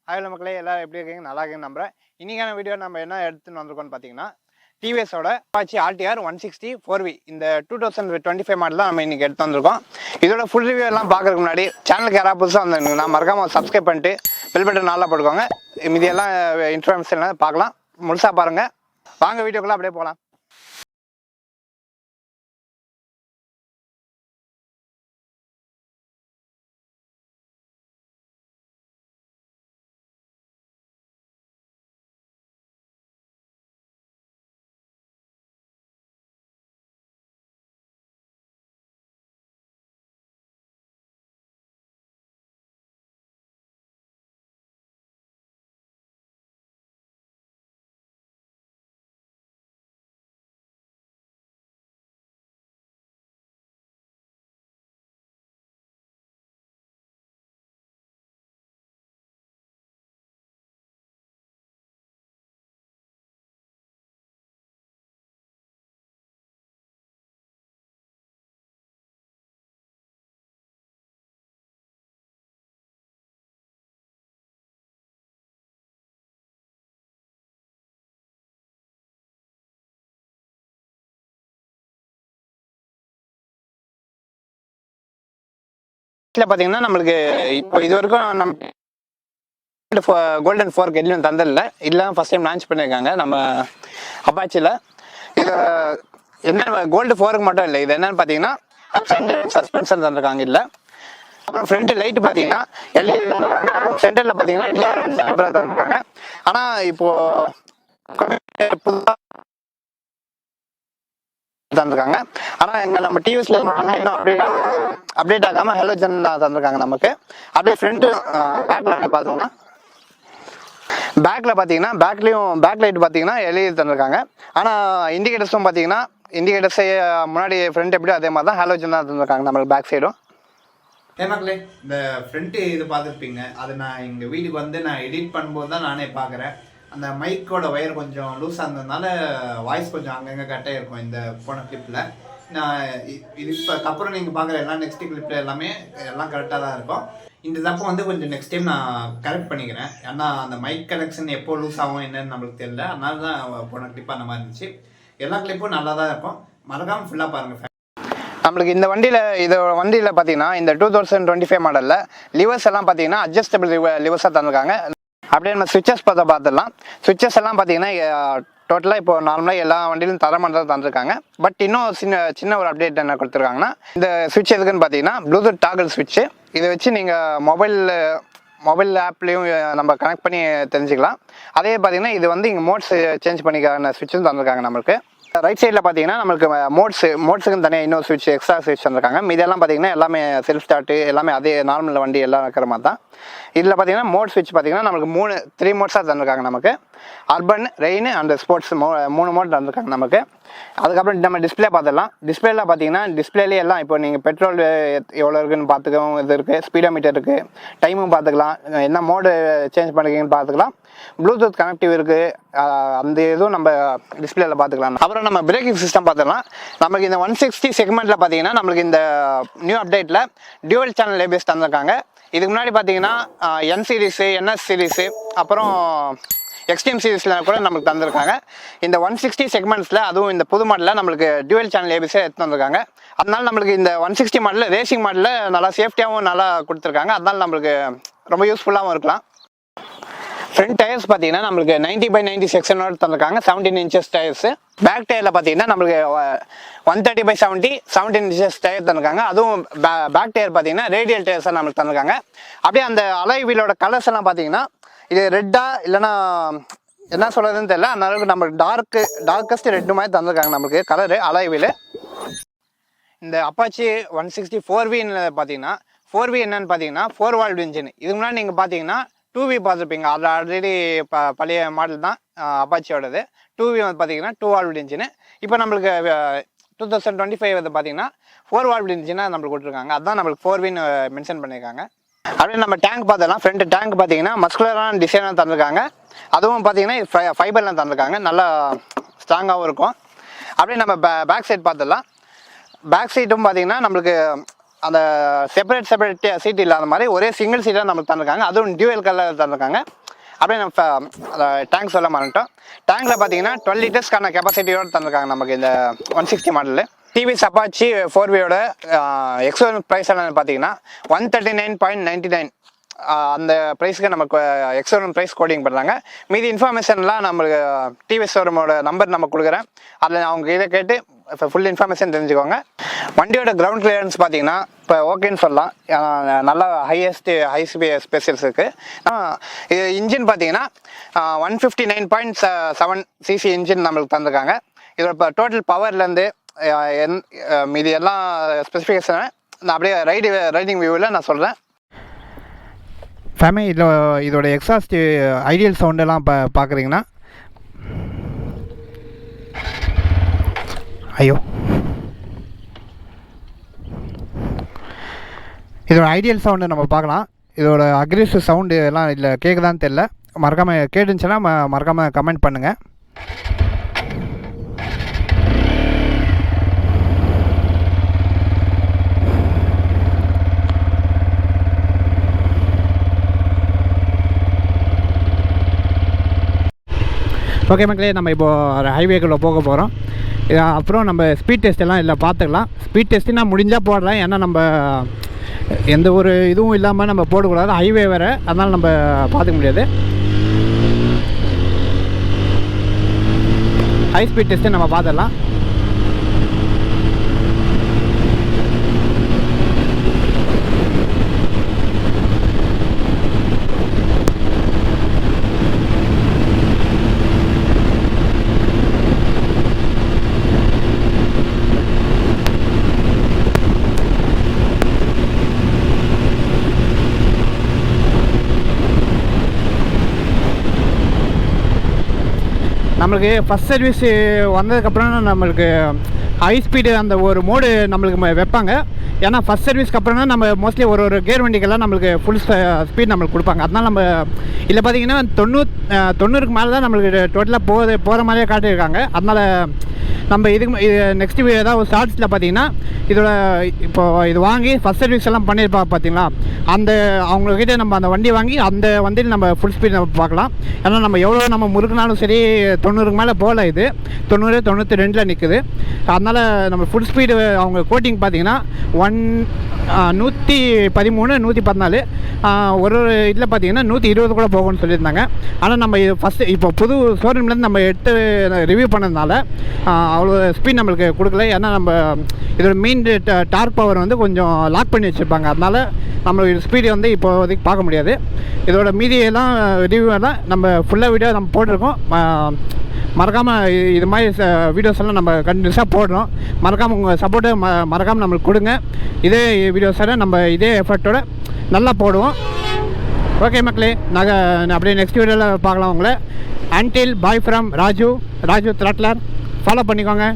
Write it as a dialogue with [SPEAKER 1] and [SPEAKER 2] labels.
[SPEAKER 1] Hello மக்களே, எல்லாரும் எப்படி இருக்கீங்க? நல்லா இருக்கீங்கன்னு நம்புறேன். இன்னைக்கான வீடியோ நம்ம என்ன எடுத்துன்னு வந்திருக்கோம்னு பார்த்தீங்கன்னா, டிவிஎஸோட அப்பாச்சி ஆர்டிஆர் 160 4V இந்த 2025 மாடல் தான் நம்ம இன்னைக்கு எடுத்து வந்திருக்கோம். இதோட ஃபுல் ரிவ்யூ எல்லாம் பார்க்கறதுக்கு முன்னாடி சேனலுக்கு யாராவது புதுசாக வந்திருந்தீங்கன்னா மறக்காம சப்ஸ்கிரைப் பண்ணிட்டு பெல் பட்டன் நல்லா போட்டுக்கோங்க. மீதியெல்லாம் இன்ஃபர்மேஷன் பார்க்கலாம், முழுசாக பாருங்கள். வாங்க வீடியோக்குள்ள அப்படியே போகலாம். பார்த்தீங்கன்னா நம்மளுக்கு இப்போ இது வரைக்கும் நம்ம கோல்டன் 4 எதுலையும் தந்ததில்ல, இல்லை ஃபர்ஸ்ட் டைம் லான்ச் பண்ணியிருக்காங்க நம்ம அப்பாச்சியில். இது என்ன கோல்டு 4க்கு மட்டும் இல்லை, இது என்னன்னு பார்த்தீங்கன்னா சஸ்பென்ஷன் தந்திருக்காங்க. இல்லை அப்புறம் ஃப்ரண்ட் லைட் பார்த்தீங்கன்னா சென்டரில் பார்த்தீங்கன்னா தந்திருக்காங்க. ஆனால் இப்போ புதுசாக தந்திருக்காங்க. ஆனால் எங்கள் நம்ம டிவிஸ்ல இன்னும் அப்டேட் ஆகாமல் ஹலோஜன் தந்திருக்காங்க நமக்கு. அப்படியே ஃப்ரண்ட் பேக்ல பார்த்தோம்னா பேக்ல பார்த்தீங்கன்னா பேக் லைட் பார்த்தீங்கன்னா எல்இடி தந்திருக்காங்க. ஆனால் இண்டிகேட்டர்ஸும் பார்த்தீங்கன்னா இண்டிகேட்டர்ஸே முன்னாடி ஃப்ரண்ட் எப்படியோ அதே மாதிரி தான் ஹலோஜன் தான் தந்திருக்காங்க நம்மளுக்கு பேக் சைடும்.
[SPEAKER 2] மக்களே, இந்த ஃப்ரண்ட் இது பார்த்துருப்பீங்க. அது நான் எங்கள் வீட்டுக்கு வந்து நான் எடிட் பண்ணும்போது தான் நானே பார்க்குறேன். அந்த மைக்கோட ஒயர் கொஞ்சம் லூஸாக இருந்ததுனால வாய்ஸ் கொஞ்சம் அங்கங்கே கட்டாக இருக்கும் இந்த போன கிளிப்பில். நான் இது இப்போ அப்புறம் நீங்கள் பார்க்குற எல்லாம் நெக்ஸ்ட் கிளிப்பில் எல்லாம் கரெக்டாக தான் இருக்கும். இந்த தப்போ வந்து கொஞ்சம் நெக்ஸ்ட் டைம் நான் கரெக்ட் பண்ணிக்கிறேன். ஏன்னா அந்த மைக் கனெக்ஷன் எப்போ லூஸ் ஆகும் என்னன்னு நம்மளுக்கு தெரியல. அதனால தான் போன கிளிப் அந்த மாதிரி இருந்துச்சு. எல்லா கிளிப்பும் நல்லா தான் இருக்கும். மறக்காமல் ஃபுல்லாக பாருங்கள்.
[SPEAKER 1] நம்மளுக்கு இந்த வண்டியில் பார்த்தீங்கன்னா இந்த 2025 மாடலில் லிவர்ஸ் எல்லாம் பார்த்தீங்கன்னா அட்ஜஸ்டபிள் லிவர்ஸாக தந்திருக்காங்க. அப்படியே நம்ம சுவிச்சஸ் பார்த்துடலாம். சுவிச்சஸ் எல்லாம் பார்த்தீங்கன்னா டோட்டலாக இப்போ நார்மலாக எல்லா வண்டியிலும் தரமானதாக தந்துருக்காங்க. பட் இன்னும் சின்ன ஒரு அப்டேட் என்ன கொடுத்துருக்காங்கன்னா, இந்த சுவிட்ச் எதுக்குன்னு பார்த்தீங்கன்னா ப்ளூடூத் டாகல் சுவிட்சு. இதை வச்சு நீங்கள் மொபைல் ஆப்லேயும் நம்ம கனெக்ட் பண்ணி தெரிஞ்சுக்கலாம். அதே பார்த்தீங்கன்னா இது வந்து இங்கே மோட்ஸ் சேஞ்ச் பண்ணிக்கான சுவிட்சும் தந்திருக்காங்க நம்மளுக்கு. ரைட் சைடில் பார்த்தீங்கன்னா நம்மளுக்கு மோட்ஸுக்குன்னு தனியாக இன்னொரு சுவிட்ச் எக்ஸ்ட்ரா சுவிட்ச் தந்திருக்காங்க. இதெல்லாம் பார்த்தீங்கன்னா எல்லாமே செல்ஃப் ஸ்டார்ட்டு எல்லாமே அதே நார்மல் வண்டி எல்லாம் இருக்கிற மாதிரி தான். இதில் பார்த்தீங்கன்னா மோட் ஸ்விட்ச் பார்த்தீங்கன்னா நம்மளுக்கு 3 மோட்ஸாக தந்திருக்காங்க நமக்கு. Urban, rain and sports 3 mode தந்திருக்காங்க நமக்கு. அதுக்கப்புறம் நம்ம டிஸ்பிளே பார்த்துடலாம். டிஸ்பிளேல பார்த்தீங்கன்னா டிஸ்பிளேலேயே எல்லாம் இப்போ நீங்கள் பெட்ரோல் எவ்வளோ இருக்குன்னு பார்த்துக்கவும் இது இருக்குது, ஸ்பீடோமீட்டர் இருக்குது, டைமும் பார்த்துக்கலாம், என்ன மோடு சேஞ்ச் பண்ணிக்கிங்கன்னு பார்த்துக்கலாம், ப்ளூடூத் கனெக்டிவ் இருக்குது, அந்த இதுவும் நம்ம டிஸ்பிளேல பார்த்துக்கலாம். அப்புறம் நம்ம பிரேக்கிங் சிஸ்டம் பார்த்துக்கலாம். நமக்கு இந்த 160 செக்மெண்ட்டில் பார்த்தீங்கன்னா நம்மளுக்கு இந்த நியூ அப்டேட்டில் டியூவல் சேனல் ஏபிஎஸ் தந்திருக்காங்க. இதுக்கு முன்னாடி பார்த்தீங்கன்னா என் சீரீஸு, என்எஸ் சீரீஸு, அப்புறம் எக்ஸ்ட்ரீம் சீரீஸில் கூட நம்மளுக்கு தந்திருக்காங்க. இந்த 160 செக்மெண்ட்ஸில் அதுவும் இந்த புது மாடலில் நம்மளுக்கு டியூவல் சேனல் ஏபிஎஸ்ஸே எடுத்து வந்திருக்காங்க. அதனால நம்மளுக்கு இந்த 160 மாடலில் ரேசிங் மாடலில் நல்லா சேஃப்டியாகவும் நல்லா கொடுத்துருக்காங்க. அதனால நம்மளுக்கு ரொம்ப யூஸ்ஃபுல்லாகவும் இருக்கலாம். ஃப்ரண்ட் டயர்ஸ் பார்த்தீங்கன்னா நம்மளுக்கு 90/90 செக்ஷனோடு தந்திருக்காங்க, 17 இன்ச்சஸ் டயர்ஸு. பேக் டயரில் பார்த்தீங்கன்னா நம்மளுக்கு 130/70 17 இன்ச்சஸ் டயர் தந்திருக்காங்க. அதுவும் பேக் டயர் பார்த்தீங்கன்னா ரேடியல் டயர்ஸாக நம்மளுக்கு தந்திருக்காங்க. அப்படியே அந்த அலாய் வீலோட கலர்ஸ் எல்லாம் பார்த்தீங்கன்னா இது ரெட்டா இல்லைன்னா என்ன சொல்கிறதுன்னு தெரியல. அந்த அளவுக்கு நம்மளுக்கு டார்க்கஸ்ட் ரெட்டு மாதிரி தந்திருக்காங்க நம்மளுக்கு கலரு அலாய் வீலு. இந்த அப்பாச்சி 160 4V பார்த்தீங்கன்னா 4V என்னன்னு பார்த்தீங்கன்னா 4 வால்வ் இன்ஜின். இதுக்கு முன்னாடி நீங்கள் பார்த்தீங்கன்னா 2V பார்த்துருப்பீங்க. அது ஆல்ரெடி பழைய மாடல் தான் அப்பாச்சியோடது. 2V வந்து பார்த்தீங்கன்னா 2 வால்வ் இன்ஜின். இப்போ நம்மளுக்கு 2025 வந்து பார்த்தீங்கன்னா 4 வால்வ் இன்ஜினாக நம்மளுக்கு கொடுத்துருக்காங்க. அதுதான் நம்மளுக்கு 4Vன்னு மென்ஷன் பண்ணியிருக்காங்க. அப்படியே நம்ம டேங்க் பார்த்தோம்னா ஃப்ரண்ட் டேங்க் பார்த்தீங்கன்னா மஸ்குலரான டிசைனாக தந்திருக்காங்க. அதுவும் பார்த்தீங்கன்னா ஃபைபர்லாம் தந்திருக்காங்க, நல்லா ஸ்ட்ராங்காகவும் இருக்கும். அப்படியே நம்ம பேக் சைட் பார்த்துடலாம். பேக் சைட்டும் பார்த்தீங்கன்னா நம்மளுக்கு அந்த செப்பரேட் சீட் இல்லாத மாதிரி ஒரே சிங்கிள் சீட்டாக நம்மளுக்கு தந்திருக்காங்க. அதுவும் டியூவல் கலர் தந்திருக்காங்க. அப்படியே நம்ம டேங்க் சொல்ல மாட்டோம். டேங்கில் பார்த்தீங்கன்னா 12 லிட்டர்ஸ்க்கான கெப்பாசிட்டியோடு தந்திருக்காங்க நமக்கு இந்த 160 மாடலில். டிவிஎஸ் அப்பாச்சி 4Vயோட எக்ஸ்ஓஎன் ப்ரைஸ் என்னன்னு பார்த்தீங்கன்னா 139.99 அந்த ப்ரைஸுக்கு நமக்கு எக்ஸ்ஓஎன் ப்ரைஸ் கோடிங் பண்ணுறாங்க. மீதி இன்ஃபர்மேஷன்லாம் நம்மளுக்கு டிவிஎஸ் ஷோரூமோட நம்பர் நம்ம கொடுக்குறேன். அதில் அவங்க இதை கேட்டு ஃபுல் இன்ஃபர்மேஷன் தெரிஞ்சுக்கோங்க. வண்டியோட கிரவுண்ட் கிளியரன்ஸ் பார்த்தீங்கன்னா இப்போ ஓகேன்னு சொல்லலாம். நல்லா ஹை ஸ்பேசியல்ஸ் இருக்குது. இது இன்ஜின் பார்த்தீங்கன்னா 159.7 சிசி இன்ஜின் நம்மளுக்கு தந்திருக்காங்க. இதோட இப்போ டோட்டல் பவர்லேருந்து மீதி எல்லாம் ஸ்பெசிஃபிகேஷனை நான் அப்படியே ரைடிங் வியூவில் நான் சொல்கிறேன்.
[SPEAKER 3] ஃபேமிலி இதோட எக்ஸாஸ்ட் ஐடியல் சவுண்டெல்லாம் பார்க்குறீங்கன்னா ஐயோ இதோட ஐடியல் சவுண்டு நம்ம பார்க்கலாம். இதோட அக்ரெசிவ் சவுண்டு எல்லாம் இல்லை கேட்குதான்னு தெரில. மறக்காமல் கேட்டுச்சுன்னா மறக்காமல் கமெண்ட் பண்ணுங்கள். ஓகே மக்களே, நம்ம இப்போது ஹைவேக்குள்ளே போக போகிறோம். அப்புறம் நம்ம ஸ்பீட் டெஸ்ட் எல்லாம் இல்லை பார்த்துக்கலாம். ஸ்பீட் டெஸ்ட்டு நான் முடிஞ்சால் போடலாம். ஏன்னா நம்ம எந்த ஒரு இதுவும் இல்லாமல் நம்ம போடக்கூடாது. ஹைவே வேறு, அதனால் நம்ம பார்த்துக்க முடியாது. ஹை ஸ்பீட் டெஸ்ட்டு நம்ம பார்த்துடலாம். நம்மளுக்கு ஃபஸ்ட் சர்வீஸ் வந்ததுக்கப்புறம் நம்மளுக்கு ஹை ஸ்பீடு அந்த ஒரு மோடு நம்மளுக்கு வைப்பாங்க. ஏன்னா ஃபஸ்ட் சர்வீஸ்க்கு அப்புறம் தான் நம்ம மோஸ்ட்லி ஒரு கேர் வண்டிக்கெல்லாம் நம்மளுக்கு ஃபுல் ஸ்பீட் நம்மளுக்கு கொடுப்பாங்க. அதனால் நம்ம இதில் பார்த்தீங்கன்னா 90க்கு மேலே தான் நம்மளுக்கு டோட்டலாக போகிற மாதிரியே காட்டியிருக்காங்க. அதனால் நம்ம இது நெக்ஸ்ட்டு ஏதாவது ஒரு ஷார்ட்ஸில் பார்த்தீங்கன்னா இதோட இப்போது இது வாங்கி ஃபஸ்ட் சர்வீஸ் எல்லாம் பண்ணியிருப்பாங்க பார்த்தீங்களா, அந்த அவங்கக்கிட்ட நம்ம அந்த வண்டி வாங்கி அந்த வண்டியில் நம்ம ஃபுல் ஸ்பீட் நம்ம பார்க்கலாம். ஏன்னா நம்ம எவ்வளோ நம்ம முறுக்குனாலும் சரி 90க்கு மேலே போகல, இது 90 92 நிற்குது. அதனால் நம்ம ஃபுல் ஸ்பீடு அவங்க கோட்டிங் பார்த்தீங்கன்னா 113 114 ஒரு இதில் பார்த்தீங்கன்னா 120 கூட போகும்னு சொல்லியிருந்தாங்க. ஆனால் நம்ம இது ஃபஸ்ட்டு இப்போ புது ஷோரூம்லேருந்து நம்ம எடுத்து ரிவ்யூ பண்ணதுனால அவ்வளோ ஸ்பீட் நம்மளுக்கு கொடுக்கல. ஏன்னா நம்ம இதோட மெயின் டார்க் பவர் வந்து கொஞ்சம் லாக் பண்ணி வச்சுருப்பாங்க. அதனால் நம்மளோட ஸ்பீடு வந்து இப்போதைக்கு பார்க்க முடியாது. இதோட மீதியெல்லாம் ரிவ்யூ எல்லாம் நம்ம ஃபுல்லாக வீடியோ நம்ம போட்டிருக்கோம். மறக்காமல் இது மாதிரி வீடியோஸ் எல்லாம் நம்ம கண்டினியூஸாக போடுறோம். மறக்காமல் உங்கள் சப்போர்ட்டை மறக்காமல் நம்மளுக்கு கொடுங்க. இதே வீடியோஸ் எல்லாம் நம்ம இதே எஃபர்ட்டோட நல்லா போடுவோம். ஓகே மக்களே, நாங்கள் அப்படியே நெக்ஸ்ட் வீடியோவில் பார்க்கலாம் உங்களை. Until bye from Raju Throttler. Follow பண்ணிக்கோங்க.